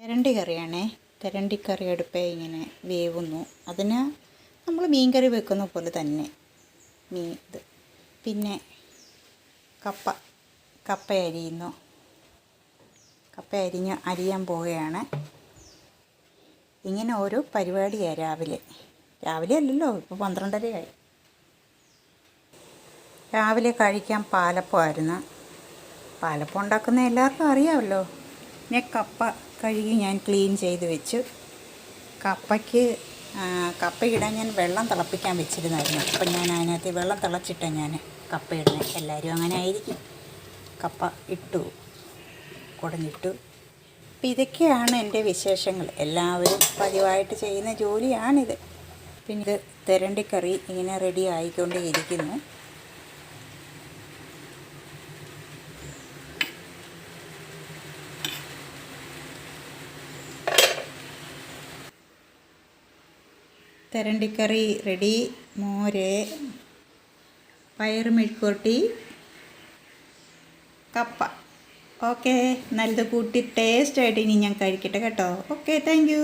തെരണ്ടി കറിയാണേ. തെരണ്ടിക്കറി അടുപ്പേ ഇങ്ങനെ വേവുന്നു. അതിന് നമ്മൾ മീൻകറി വെക്കുന്ന പോലെ തന്നെ ഇത്. പിന്നെ കപ്പ അരിയുന്നു. കപ്പ അരിയാൻ പോവുകയാണ്. ഇങ്ങനെ ഓരോ പരിപാടിയാണ് രാവിലെ അല്ലല്ലോ, ഇപ്പോൾ 12:30 രാവിലെ കഴിക്കാൻ പാലപ്പമായിരുന്നു. പാലപ്പം ഉണ്ടാക്കുന്ന എല്ലാവർക്കും അറിയാമല്ലോ. പിന്നെ കപ്പ കഴുകി ഞാൻ ക്ലീൻ ചെയ്ത് വെച്ചു. കപ്പയിടാൻ ഞാൻ വെള്ളം തിളപ്പിക്കാൻ വെച്ചിരുന്നായിരുന്നു. അപ്പം ഞാൻ അതിനകത്ത് വെള്ളം തിളച്ചിട്ടാണ് ഞാൻ കപ്പ ഇടുന്നത്. എല്ലാവരും അങ്ങനെ ആയിരിക്കും. കപ്പ ഇട്ടു, കുടഞ്ഞിട്ടു. അപ്പം ഇതൊക്കെയാണ് എൻ്റെ വിശേഷങ്ങൾ. എല്ലാവരും പതിവായിട്ട് ചെയ്യുന്ന ജോലിയാണിത്. പിന്നെ ഇത് തെരണ്ടിക്കറി ഇങ്ങനെ റെഡി ആയിക്കൊണ്ടേ ഇരിക്കുന്നു. തെരണ്ടിക്കറി റെഡി. മോര്, പയർ മെഴുക്കുവരട്ടി, കപ്പ. ഓക്കെ, നല്ലത് കൂട്ടി ടേസ്റ്റായിട്ട് ഇനി ഞാൻ കഴിക്കട്ടെ കേട്ടോ. Okay, thank you.